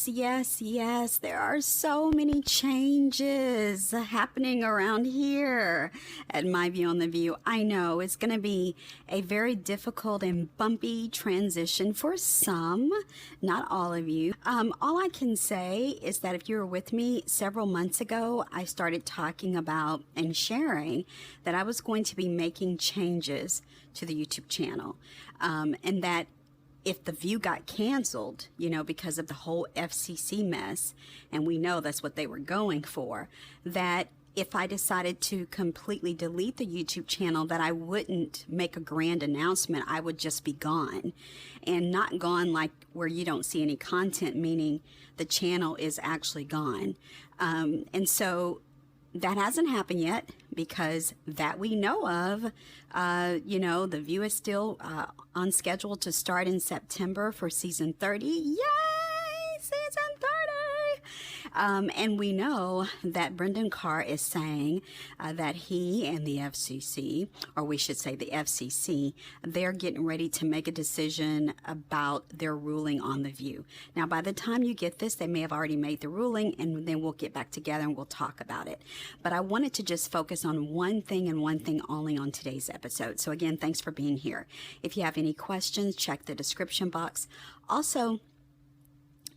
Yes. There are so many changes happening around here at My View on the View. I know it's going to be a very difficult and bumpy transition for some, not all of you. All I can say is that if you were with me several months ago, I started talking about and sharing that I was going to be making changes to the YouTube channel, and that if the View got canceled, because of the whole FCC mess, and we know that's what they were going for, that if I decided to completely delete the YouTube channel, that I wouldn't make a grand announcement. I would just be gone, and not gone like where you don't see any content, meaning the channel is actually gone. And so that hasn't happened yet, because that we know of, the View is still on schedule to start in September for season 30. Yay! Season 30! And we know that Brendan Carr is saying that he and the FCC, or we should say the FCC, they're getting ready to make a decision about their ruling on the View. Now, by the time you get this, they may have already made the ruling, and then we'll get back together and we'll talk about it. But I wanted to just focus on one thing and one thing only on today's episode. So again, thanks for being here. If you have any questions, check the description box. Also,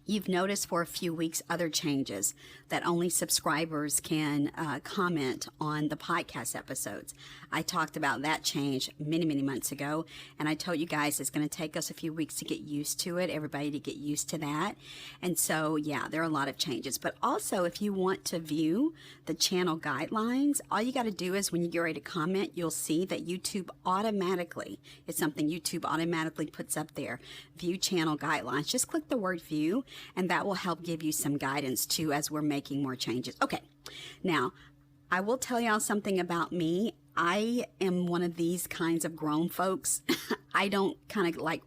you've noticed for a few weeks other changes that only subscribers can comment on the podcast episodes. I talked about that change many months ago, and I told you guys it's going to take us a few weeks to get used to it, everybody to get used to that. And so, yeah, there are a lot of changes. But also, if you want to view the channel guidelines, all you got to do is when you get ready to comment, you'll see that YouTube automatically, it's something YouTube automatically puts up there, view channel guidelines. Just click the word view, and that will help give you some guidance too as we're making more changes. Okay, now I will tell y'all something about me. I am one of these kinds of grown folks. I don't like,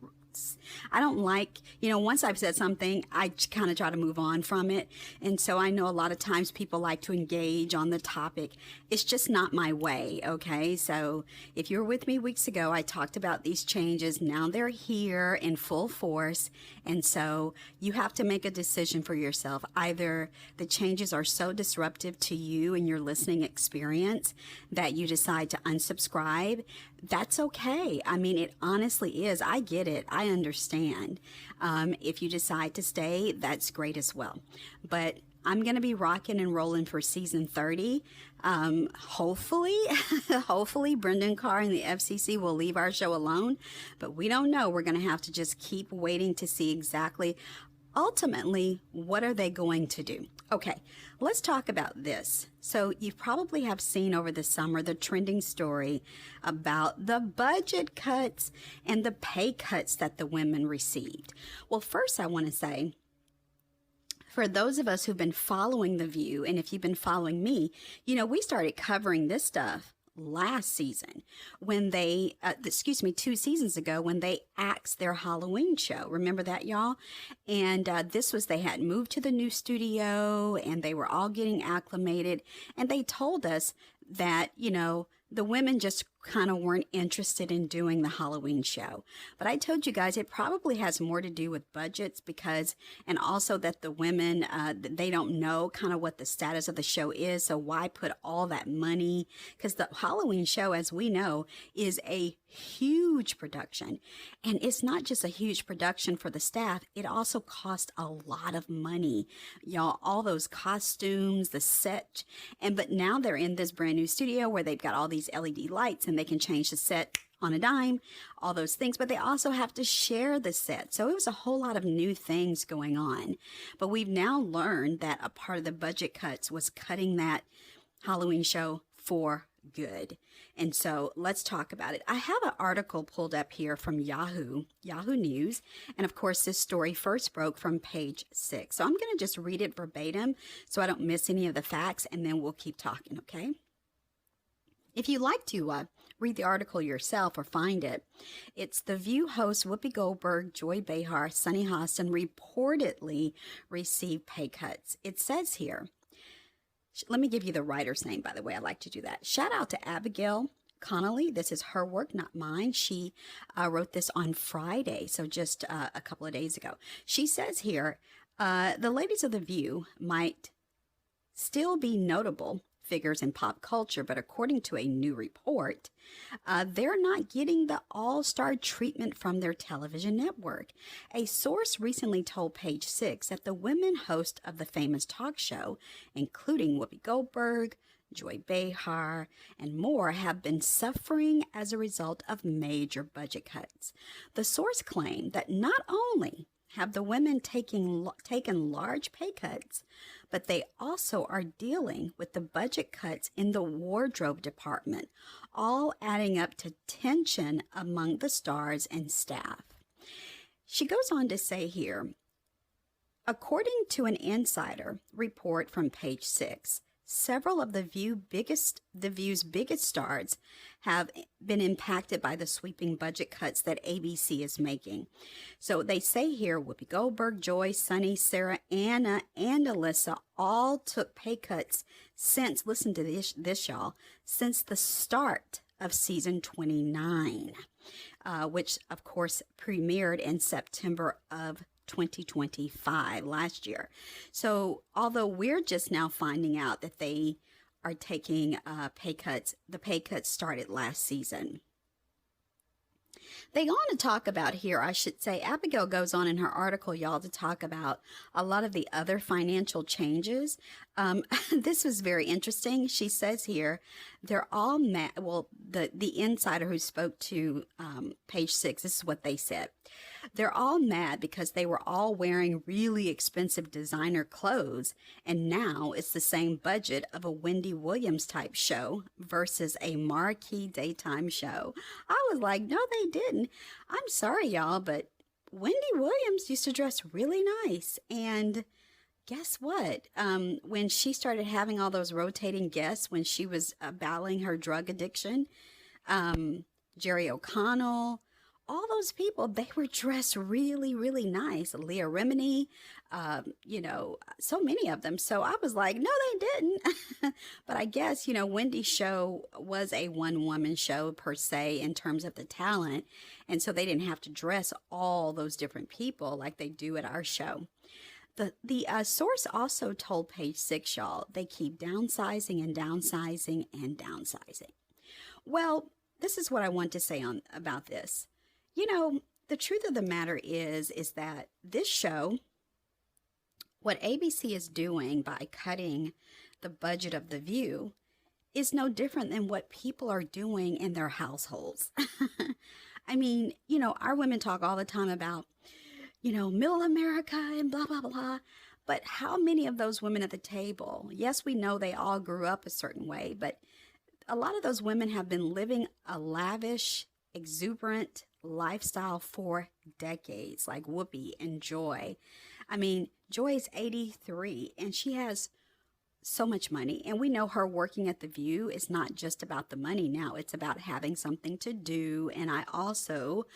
once I've said something, I kind of try to move on from it. And so I know a lot of times people like to engage on the topic. It's just not my way, okay? So if you were with me weeks ago, I talked about these changes. Now they're here in full force. And so you have to make a decision for yourself. Either the changes are so disruptive to you and your listening experience that you decide to unsubscribe. That's okay. I mean, it honestly is. I get it. I understand. If you decide to stay, that's great as well. But I'm going to be rocking and rolling for season 30. Hopefully Brendan Carr and the FCC will leave our show alone, but we don't know. We're going to have to just keep waiting to see exactly, ultimately, what are they going to do? Okay, let's talk about this. So you probably have seen over the summer the trending story about the budget cuts and the pay cuts that the women received. Well, first I want to say, for those of us who've been following The View, and if you've been following me, we started covering this stuff last season when they, 2 seasons ago, when they axed their Halloween show. Remember that, y'all? And they had moved to the new studio and they were all getting acclimated. And they told us that, the women just kind of weren't interested in doing the Halloween show. But I told you guys it probably has more to do with budgets and also that the women, they don't know kind of what the status of the show is. So why put all that money? Because the Halloween show, as we know, is a huge production. And it's not just a huge production for the staff. It also costs a lot of money. Y'all, all those costumes, the set. But now they're in this brand new studio where they've got all these LED lights and they can change the set on a dime, all those things, but they also have to share the set. So it was a whole lot of new things going on. But we've now learned that a part of the budget cuts was cutting that Halloween show for good. And so let's talk about it. I have an article pulled up here from Yahoo News. And of course, this story first broke from page 6. So I'm going to just read it verbatim so I don't miss any of the facts, and then we'll keep talking, okay? If you'd like to read the article yourself or find it, it's The View hosts Whoopi Goldberg, Joy Behar, Sunny Hostin reportedly received pay cuts. It says here, let me give you the writer's name, by the way. I like to do that. Shout out to Abigail Connolly. This is her work, not mine. She wrote this on Friday, so just a couple of days ago. She says here, The ladies of The View might still be notable figures in pop culture, but according to a new report, they're not getting the all-star treatment from their television network. A source recently told Page Six that the women hosts of the famous talk show, including Whoopi Goldberg, Joy Behar, and more, have been suffering as a result of major budget cuts. The source claimed that not only have the women taken large pay cuts, but they also are dealing with the budget cuts in the wardrobe department, all adding up to tension among the stars and staff. She goes on to say here, according to an insider report from Page Six, several of the View's biggest stars have been impacted by the sweeping budget cuts that ABC is making. So they say here, Whoopi Goldberg, Joy, Sunny, Sarah, Anna, and Alyssa all took pay cuts since, listen to this y'all, since the start of season 29, which of course premiered in September of 2025 last year. So although we're just now finding out that they are taking pay cuts, the pay cuts started last season. They go on to talk about here, I should say, Abigail goes on in her article, y'all, to talk about a lot of the other financial changes. This was very interesting. She says here, they're all mad. Well, the insider who spoke to Page Six, this is what they said. They're all mad because they were all wearing really expensive designer clothes, and now it's the same budget of a Wendy Williams type show versus a marquee daytime show. I was like, no, they didn't. I'm sorry, y'all, but Wendy Williams used to dress really nice, and guess what? When she started having all those rotating guests, when she was battling her drug addiction, Jerry O'Connell, all those people, they were dressed really, really nice. Leah Remini, so many of them. So I was like, no, they didn't. But I guess, Wendy's show was a one-woman show per se in terms of the talent. And so they didn't have to dress all those different people like they do at our show. The source also told Page Six, y'all, they keep downsizing and downsizing and downsizing. Well, this is what I want to say about this. The truth of the matter is that this show, what ABC is doing by cutting the budget of The View, is no different than what people are doing in their households. I mean, our women talk all the time about, middle America and blah, blah, blah. But how many of those women at the table, yes, we know they all grew up a certain way, but a lot of those women have been living a lavish, exuberant lifestyle for decades, like Whoopi and Joy. I mean, Joy's 83 and she has so much money. And we know her working at The View is not just about the money now. It's about having something to do. And I also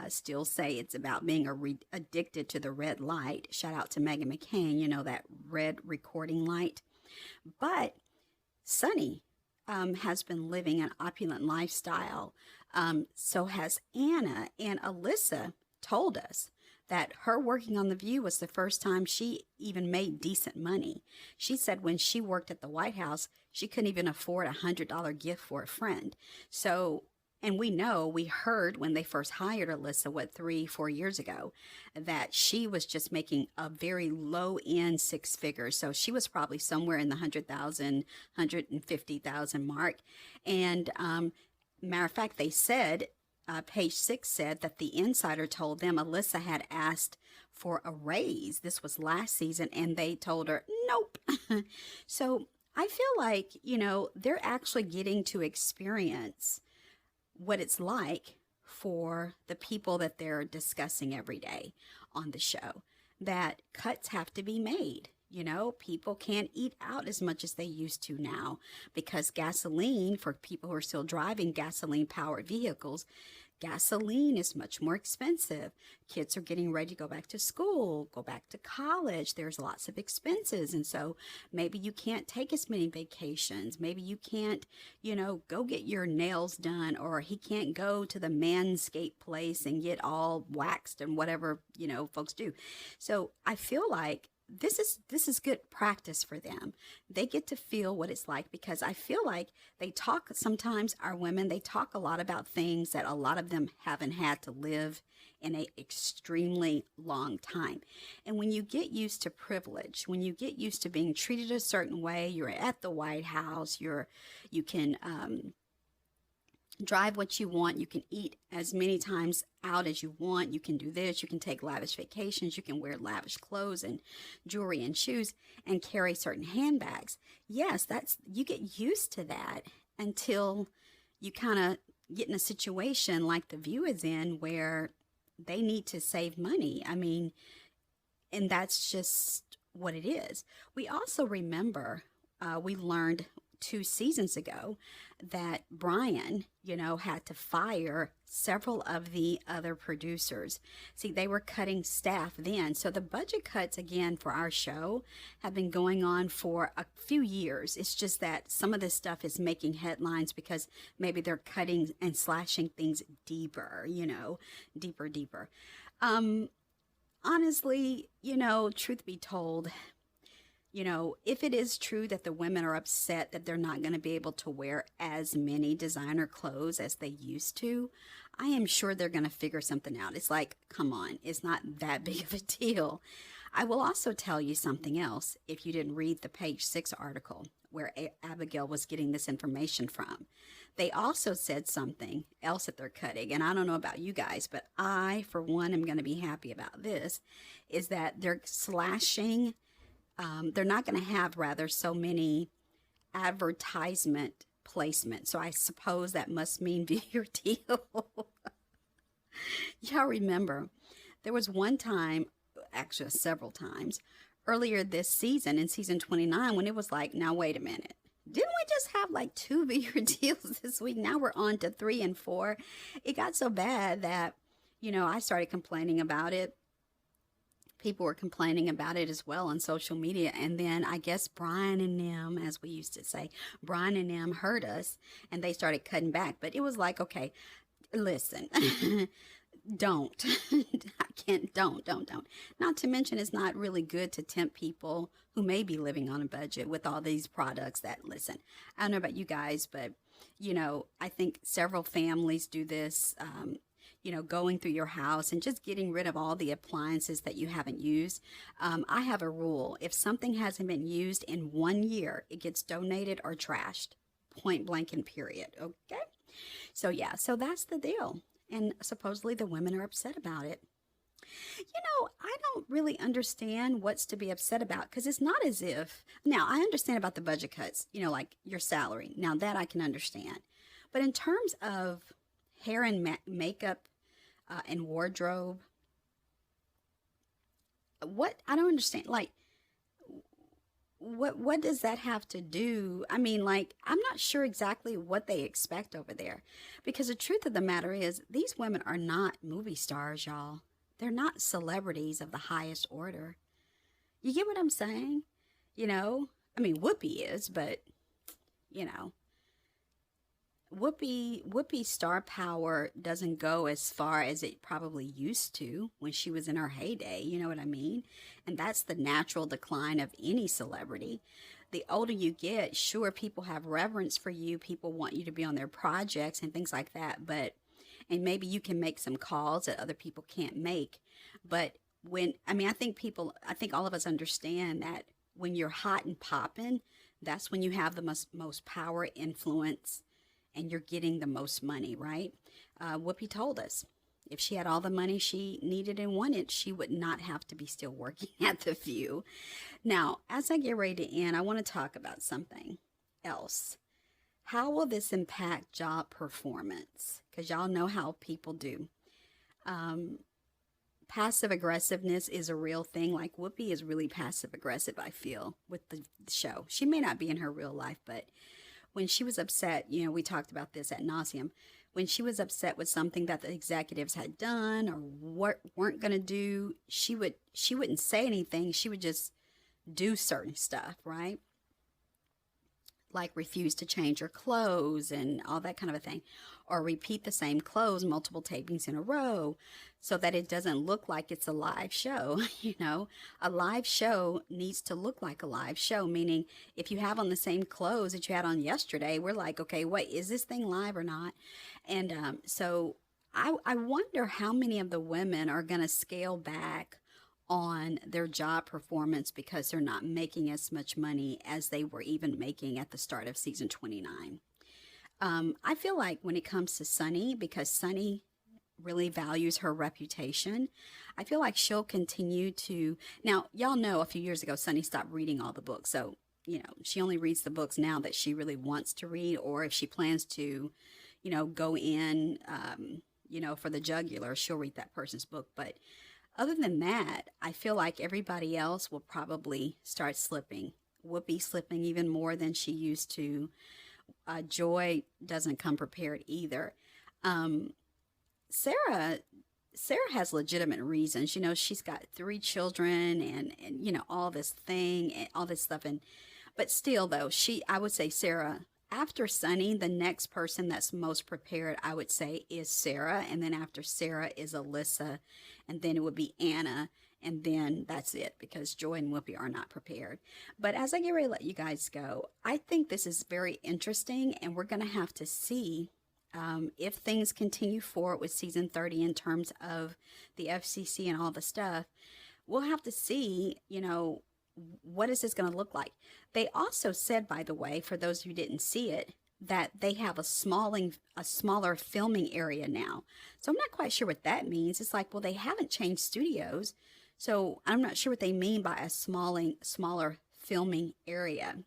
still say it's about being addicted to the red light. Shout out to Meghan McCain, that red recording light. But Sunny has been living an opulent lifestyle. So has Anna, and Alyssa told us that her working on The View was the first time she even made decent money. She said when she worked at the White House, she couldn't even afford a $100 gift for a friend. So, and we heard when they first hired Alyssa, 3-4 years ago, that she was just making a very low end six figures. So she was probably somewhere in the 100,000, 150,000 mark. And, matter of fact, they said, Page Six said that the insider told them Alyssa had asked for a raise. This was last season, and they told her, nope. So I feel like, they're actually getting to experience what it's like for the people that they're discussing every day on the show, that cuts have to be made. People can't eat out as much as they used to now because gasoline, for people who are still driving gasoline-powered vehicles, gasoline is much more expensive. Kids are getting ready to go back to school, go back to college. There's lots of expenses. And so maybe you can't take as many vacations. Maybe you can't, go get your nails done, or he can't go to the manscape place and get all waxed and whatever, folks do. So I feel like this is good practice for them. They get to feel what it's like, because I feel like they talk sometimes, our women, they talk a lot about things that a lot of them haven't had to live in a extremely long time. And when you get used to privilege, when you get used to being treated a certain way, you're at the White House, you can drive what you want, you can eat as many times out as you want, you can do this, you can take lavish vacations, you can wear lavish clothes and jewelry and shoes and carry certain handbags. Yes, that's, you get used to that until you kind of get in a situation like The View is in, where they need to save money. I mean, and that's just what it is. We also remember, we learned 2 seasons ago that Brian, had to fire several of the other producers. See, they were cutting staff then. So the budget cuts, again, for our show have been going on for a few years. It's just that some of this stuff is making headlines because maybe they're cutting and slashing things deeper, deeper. Honestly, truth be told, if it is true that the women are upset that they're not going to be able to wear as many designer clothes as they used to, I am sure they're going to figure something out. It's like, come on, it's not that big of a deal. I will also tell you something else if you didn't read the page 6 article where Abigail was getting this information from. They also said something else that they're cutting, and I don't know about you guys, but I, for one, am going to be happy about this, is that they're slashing. They're not going to have, rather, so many advertisement placement. So I suppose that must mean View Your Deal. Y'all remember, there was one time, actually several times, earlier this season, in season 29, when it was like, now wait a minute. Didn't we just have like 2 View Your Deals this week? Now we're on to 3 and 4. It got so bad that, I started complaining about it. People were complaining about it as well on social media. And then I guess Brian and them, as we used to say, Brian and them heard us and they started cutting back. But it was like, okay, listen, don't. I can't, don't. Not to mention, it's not really good to tempt people who may be living on a budget with all these products that, listen, I don't know about you guys, but, I think several families do this, going through your house and just getting rid of all the appliances that you haven't used. I have a rule. If something hasn't been used in 1 year, it gets donated or trashed. Point blank and period. Okay? So, yeah, so that's the deal. And supposedly the women are upset about it. I don't really understand what's to be upset about, because it's not as if, now I understand about the budget cuts, like your salary. Now that I can understand. But in terms of hair and makeup and wardrobe, what, I don't understand. Like, what does that have to do? I mean, like, I'm not sure exactly what they expect over there, because the truth of the matter is these women are not movie stars, y'all. They're not celebrities of the highest order. You get what I'm saying? I mean, Whoopi is, but Whoopi's star power doesn't go as far as it probably used to when she was in her heyday, you know what I mean? And that's the natural decline of any celebrity. The older you get, sure, people have reverence for you, people want you to be on their projects and things like that, and maybe you can make some calls that other people can't make. But I think all of us understand that when you're hot and popping, that's when you have the most power, influence, and you're getting the most money, right? Whoopi told us if she had all the money she needed and wanted, she would not have to be still working at The View. Now, as I get ready to end, I want to talk about something else. How will this impact job performance? Because y'all know how people do. Passive aggressiveness is a real thing. Like, Whoopi is really passive aggressive, I feel, with the show. She may not be in her real life, but when she was upset, we talked about this ad nauseum. When she was upset with something that the executives had done or weren't going to do, she wouldn't say anything. She would just do certain stuff, right? Like refuse to change her clothes and all that kind of a thing. or repeat the same clothes multiple tapings in a row so that it doesn't look like it's a live show. A live show needs to look like a live show, meaning if you have on the same clothes that you had on yesterday, we're like, okay, wait, is this thing live or not? And so I wonder how many of the women are going to scale back on their job performance because they're not making as much money as they were even making at the start of season 29. I feel like when it comes to Sunny, because Sunny really values her reputation, I feel like she'll continue to. Now, y'all know a few years ago, Sunny stopped reading all the books. So, she only reads the books now that she really wants to read, or if she plans to, go in, for the jugular, she'll read that person's book. But other than that, I feel like everybody else will probably start slipping. Whoopi slipping even more than she used to. Joy doesn't come prepared either. Sarah has legitimate reasons. She's got 3 children and all this thing and all this stuff. But still, though, I would say Sarah, after Sunny, the next person that's most prepared, I would say, is Sarah. And then after Sarah is Alyssa. And then it would be Anna. And then that's it, because Joy and Whoopi are not prepared. But as I get ready to let you guys go, I think this is very interesting. And we're going to have to see if things continue forward with season 30 in terms of the FCC and all the stuff. We'll have to see, what is this going to look like? They also said, by the way, for those who didn't see it, that they have a smaller filming area now. So I'm not quite sure what that means. It's like, well, they haven't changed studios. So I'm not sure what they mean by a smaller filming area.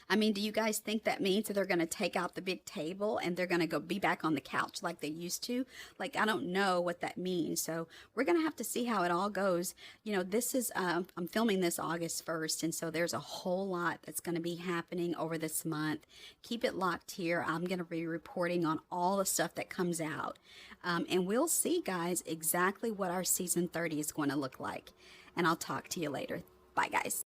I mean, do you guys think that means that they're going to take out the big table and they're going to go be back on the couch like they used to? Like, I don't know what that means. So we're going to have to see how it all goes. This is, I'm filming this August 1st. And so there's a whole lot that's going to be happening over this month. Keep it locked here. I'm going to be reporting on all the stuff that comes out. And we'll see, guys, exactly what our season 30 is going to look like. And I'll talk to you later. Bye, guys.